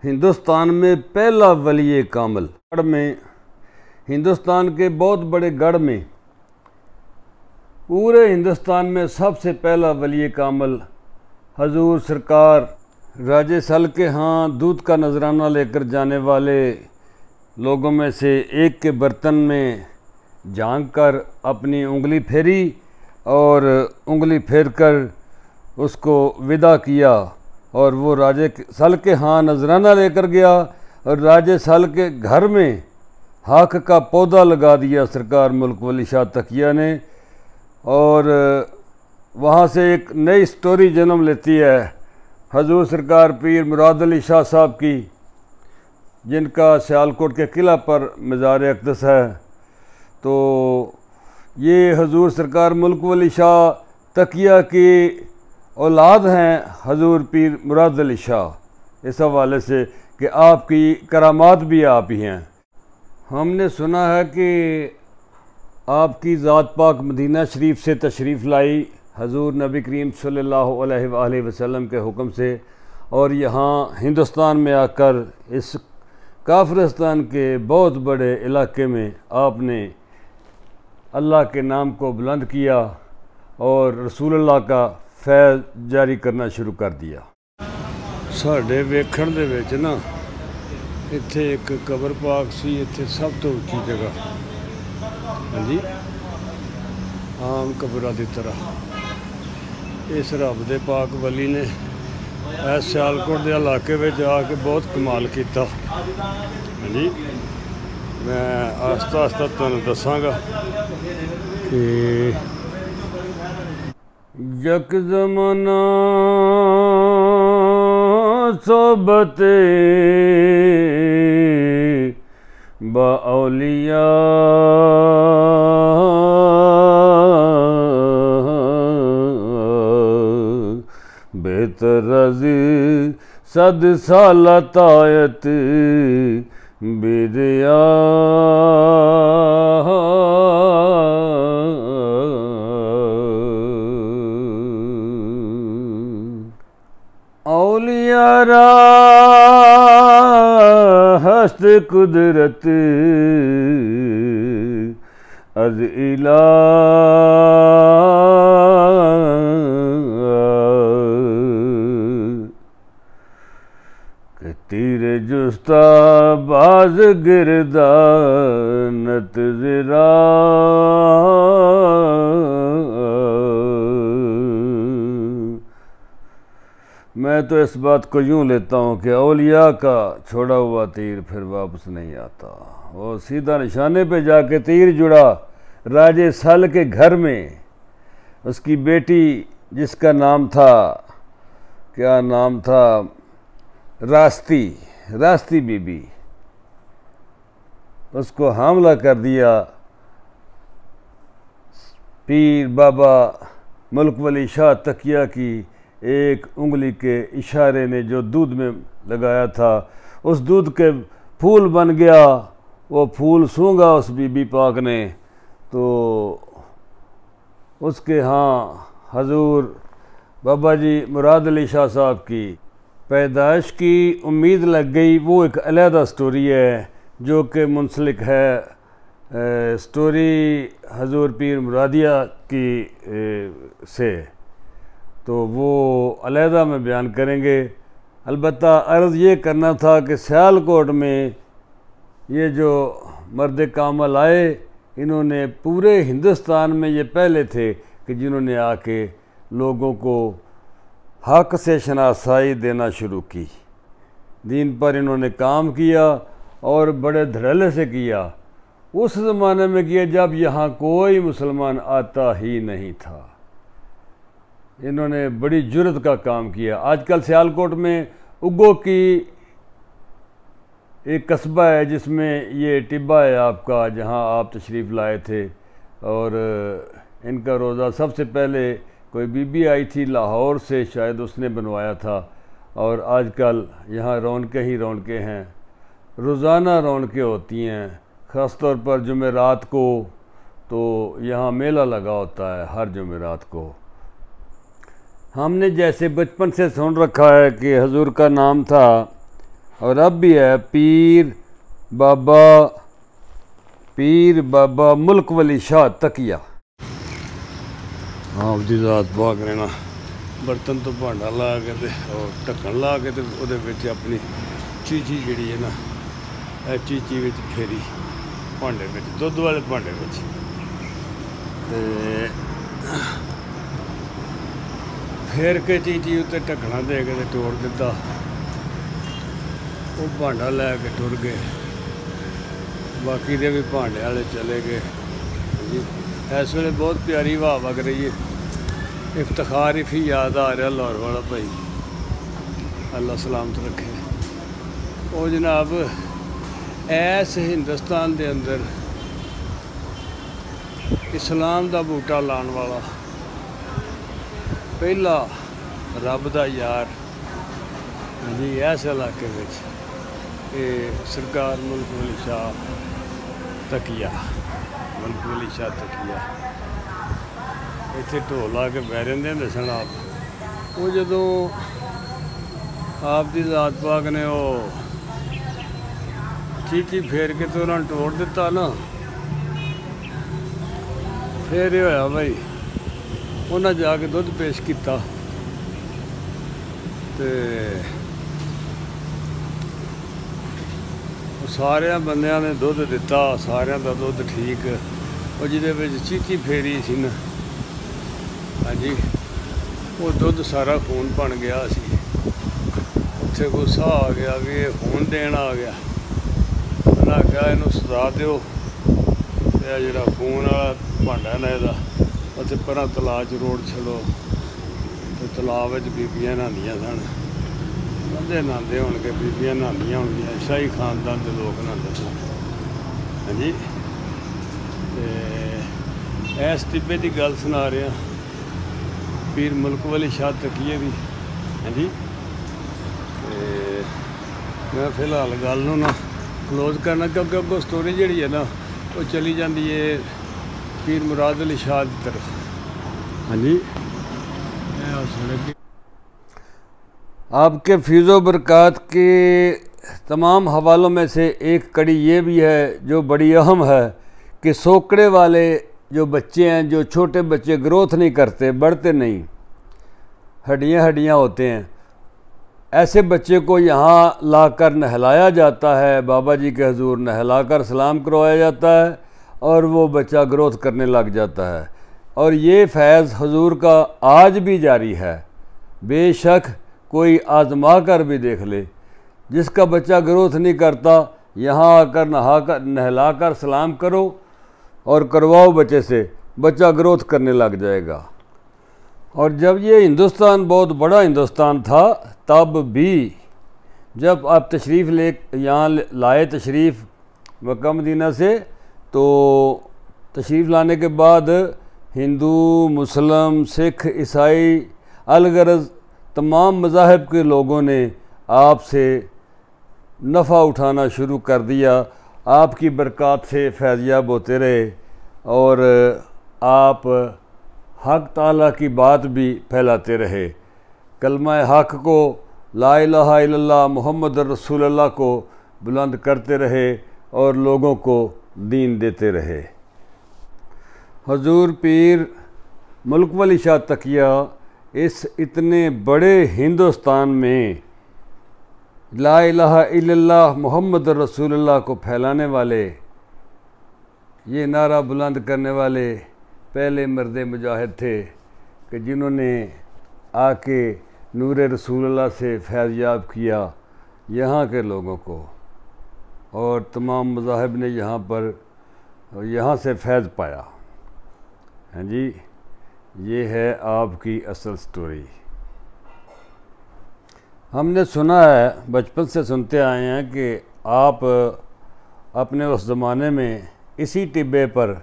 हिंदुस्तान में पहला वली कामिल गढ़ में, हिंदुस्तान के बहुत बड़े गढ़ में, पूरे हिंदुस्तान में सबसे पहला वली कामिल हजूर सरकार राजे सल के यहाँ दूध का नजराना लेकर जाने वाले लोगों में से एक के बर्तन में झांक कर अपनी उंगली फेरी और उंगली फेर कर उसको विदा किया और वो राजे सल के यहाँ नजराना लेकर गया और राजे सल के घर में हक का पौधा लगा दिया सरकार मुल्क वली शाह तकिया ने। और वहाँ से एक नई स्टोरी जन्म लेती है हजूर सरकार पीर मुराद अली शाह साहब की, जिनका सियालकोट के किला पर मज़ार अक़दस है। तो ये हजूर सरकार मुल्क वली शाह तकिया की औलाद हैं हजूर पीर मुराद अली शाह, इस हवाले से कि आपकी करामात भी आप ही हैं। हमने सुना है कि आपकी ज़ात पाक मदीना शरीफ से तशरीफ़ लाई हजूर नबी करीम सल्लल्लाहु अलैहि वसल्लम के हुक्म से, और यहाँ हिंदुस्तान में आकर इस काफिरिस्तान के बहुत बड़े इलाके में आपने अल्लाह के नाम को बुलंद किया और रसूलुल्लाह का फैज़ जारी करना शुरू कर दिया। साढ़े वेखण दे विच ना इत्थे एक कबर पाक सी, इत्थे सब तो उच्ची जगह, हाँ जी, आम कबरां दी तरह इस रब दे पाक वली ने इस सियालकोट के इलाके में आके बहुत कमाल किया। हाँ जी, मैं आस्ता आस्ता तुहानूं दसांगा कि यक ज़माना सोबते बाउलिया बेतरज़ सद साला तायत बिरिया औलियारा हस्त कुदरत अज इला के तीर जुस्ता बाज गिरदा नत ज़रा मैं तो इस बात को यूँ लेता हूँ कि औलिया का छोड़ा हुआ तीर फिर वापस नहीं आता। वो सीधा निशाने पे जाके तीर जुड़ा राजे सल के घर में। उसकी बेटी जिसका नाम था, क्या नाम था, रास्ती बीबी, उसको हमला कर दिया पीर बाबा मुल्क वली शाह तकिया की एक उंगली के इशारे ने जो दूध में लगाया था, उस दूध के फूल बन गया। वो फूल सूंघा उस बीबी पाक ने, तो उसके यहाँ हजूर बाबा जी मुराद अली शाह साहब की पैदाइश की उम्मीद लग गई। वो एक अलहदा स्टोरी है जो कि मुंसलिक है स्टोरी हजूर पीर मुरादिया की से, तो वो अलहदा में बयान करेंगे। अलबत्ता अर्ज़ ये करना था कि सियालकोट में ये जो मर्द कामल आए, इन्होंने पूरे हिंदुस्तान में ये पहले थे कि जिन्होंने आके लोगों को हक से शनासाई देना शुरू की। दीन पर इन्होंने काम किया और बड़े धड़ल्ले से किया। उस ज़माने में किया जब यहाँ कोई मुसलमान आता ही नहीं था। इन्होंने बड़ी जुर्रत का काम किया। आजकल सियालकोट में उग्गो की एक कस्बा है जिसमें ये टिब्बा है आपका, जहाँ आप तशरीफ़ लाए थे, और इनका रोज़ा सबसे पहले कोई बीबी आई थी लाहौर से, शायद उसने बनवाया था। और आजकल यहाँ रौनकें ही रौनकें हैं, रोज़ाना रौनकें होती हैं। ख़ास तौर पर जुमेरात को तो यहाँ मेला लगा होता है हर जुमेरात को। हमने जैसे बचपन से सुन रखा है कि हजूर का नाम था और अब भी है पीर बाबा मुल्क वली शाह तकिया। आप दी ज़ात पाक ने ना बर्तन तो भांडा ला के ते और ढक्कन ला के ते उहदे विच अपनी चीची जिहड़ी है ना चीची विच फेरी भांडे विच दुध वाले भांडे विच ते फेर के चीची उत्ते ढक्कना दे के तोड़ दिता। वो भांडा लैके टुर गए, बाकी दे भी भांडे वाले चले गए जी। इस वे बहुत प्यारी हवा वग रही है, इफ्तिखार ही याद आ रहा लाहौर वाला भाई, अल्लाह सलामत रखे। वो जनाब ऐस हिंदुस्तान के अंदर इस्लाम का बूटा लाने वाला पहला रब का यार जी इस इलाके में सरकार मुल्क वली शाह तकिया इत्थे ढोल ला के बह रहे होंदे सन आप। वो जदों आप दी ज़ात पाक ने वो चीची फेर के तो उन्होंने तोड़ दिता ना, फिर ये होया भाई उन्हें जाके दुध पेश किया ते सारे बंदियां ने दुध दिता, सारिया का दुध ठीक। और जिहदे विच चीची फेरी सी ना हाँ जी, वो दुध सारा खून बन गया सी। उत्थे गुस्सा आ गया भी ये खून देन आ गया, उन्हें आख्या इनू सजा दो, जिहड़ा खून वाला भांडा ना इहदा उत्थे परां तलाऽ च रोड़ छड़ो। तो तलाऽ विच बीबियां नहांदियां सन, बंदे नहांदे होणगे, बीबियां नहांदियां होणगियां, शाही खानदान के लोग नहांदे सन हाँ जी। इस टिब्बे की गल सुना रहा पीर मुल्क वली शाह तकिए की हाँ जी। मैं फिलहाल गल नूं ना क्लोज करना, क्योंकि अगों स्टोरी जिहड़ी है ना वो चली जाती है पीर मुराद अली शाह की तरफ हाँ जी। आपके फीज़ो बरक़ात के तमाम हवालों में से एक कड़ी ये भी है जो बड़ी अहम है कि सोकड़े वाले जो बच्चे हैं, जो छोटे बच्चे ग्रोथ नहीं करते, बढ़ते नहीं, हड्डियाँ होते हैं, ऐसे बच्चे को यहाँ लाकर नहलाया जाता है, बाबा जी के हजूर नहलाकर सलाम करवाया जाता है और वो बच्चा ग्रोथ करने लग जाता है। और ये फैज़ हजूर का आज भी जारी है। बेशक कोई आजमा कर भी देख ले, जिसका बच्चा ग्रोथ नहीं करता यहाँ आकर नहलाकर सलाम करो और करवाओ बच्चे से, बच्चा ग्रोथ करने लग जाएगा। और जब ये हिंदुस्तान बहुत बड़ा हिंदुस्तान था, तब भी जब आप तशरीफ़ ले यहाँ लाए तशरीफ़ मक्का मदीना से, तो तशरीफ़ लाने के बाद हिंदू, मुस्लिम, सिख, ईसाई, अलगरज तमाम मज़ाहब के लोगों ने आपसे नफ़ा उठाना शुरू कर दिया। आपकी बरक़ात से फैज़याब होते रहे और आप हक़ ताला की बात भी फैलाते रहे। कलमा हक़ को, ला इलाहा इल्लल्लाह मुहम्मद रसूलुल्लाह को बुलंद करते रहे और लोगों को दीन देते रहे। हजूर पीर मुल्क वली शाह तकिया इस इतने बड़े हिंदुस्तान में ला इलाहा इल्लल्लाह मुहम्मद रसूलुल्लाह को फैलाने वाले, ये नारा बुलंद करने वाले पहले मर्द मुजाहिद थे कि जिन्होंने आके नूर रसूलुल्लाह से फैज़याब किया यहाँ के लोगों को, और तमाम मज़ाहिब ने यहाँ से फैज़ पाया। हाँ जी, ये है आपकी असल स्टोरी। हमने सुना है, बचपन से सुनते आए हैं कि आप अपने उस ज़माने में इसी टिब्बे पर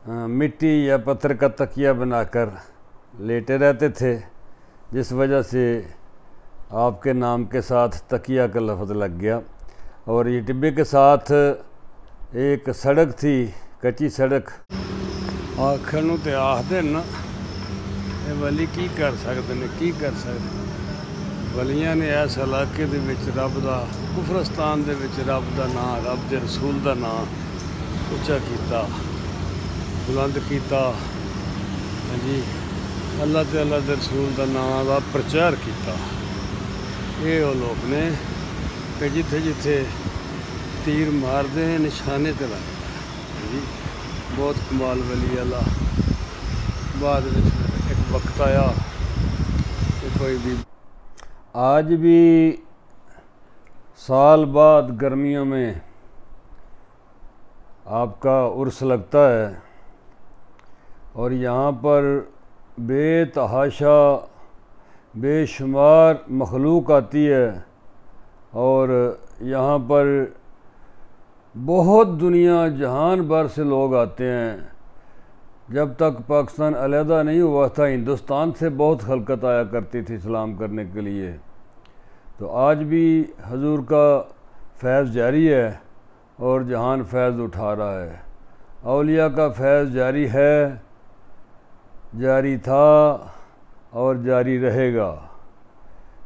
मिट्टी या पत्थर का तकिया बनाकर लेटे रहते थे, जिस वजह से आपके नाम के साथ तकिया का लफ्ज़ लग गया। और ये टिब्बे के साथ एक सड़क थी, कच्ची सड़क। आखिर नूं ते आखदे ना, ये वली की कर सकते हैं, की कर सकते वलियां ने इस इलाके दे विच रब दा कुफरस्तान दे विच रब दा नाम, रब दे रसूल दा नाम उच्चा कीता, बुलंद किया। हाँ जी, अल्लाह ते अल्लाह दे रसूल दा नाम दा प्रचार किया। ये वो लोग ने कि जिथे जिथे तीर मारते हैं निशाने ते लगता है जी। बहुत कमाल वली अल्लाह। बाद में एक वक्त आया कि कोई भी आज भी साल बाद गर्मियों में आपका उर्स लगता है और यहाँ पर बेतहाशा बेशुमार मखलूक आती है और यहाँ पर बहुत दुनिया जहान भर से लोग आते हैं। जब तक पाकिस्तान अलहदा नहीं हुआ था, हिंदुस्तान से बहुत खलकत आया करती थी सलाम करने के लिए। तो आज भी हजूर का फैज़ जारी है और जहान फैज़ उठा रहा है। औलिया का फैज़ जारी है, जारी था और जारी रहेगा।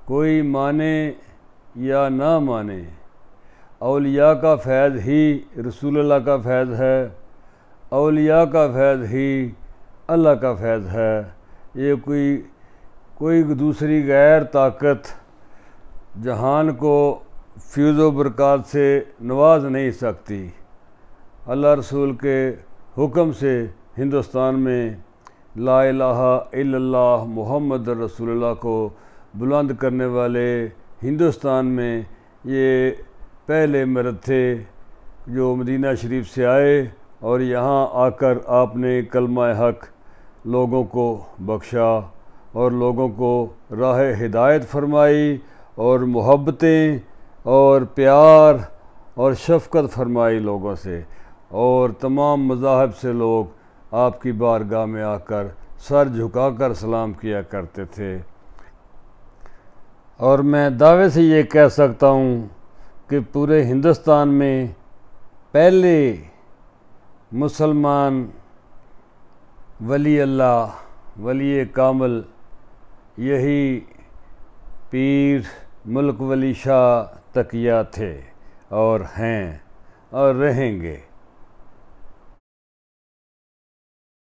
कोई माने या ना माने, औलिया का फैज़ ही रसूलुल्लाह का फैज़ है, औलिया का फैज़ ही अल्लाह का फैज़ है। ये कोई दूसरी गैर ताकत जहान को फ्यूज़ व बरक़ात से नवाज नहीं सकती। अल्लाह रसूल के हुक्म से हिंदुस्तान में ला इलाहा इल्लल्लाह मुहम्मद रसूलुल्लाह को बुलंद करने वाले हिंदुस्तान में ये पहले मर्द थे जो मदीना शरीफ से आए और यहाँ आकर आपने कलमा हक लोगों को बख्शा और लोगों को राह हिदायत फरमाई और मोहब्बतें और प्यार और शफ़क़त फरमाई लोगों से। और तमाम मज़ाहब से लोग आपकी बारगाह में आकर सर झुकाकर सलाम किया करते थे। और मैं दावे से ये कह सकता हूँ कि पूरे हिंदुस्तान में पहले मुसलमान वली अल्लाह वली कामिल यही पीर मुल्क वली शाह तकिया थे और हैं और रहेंगे।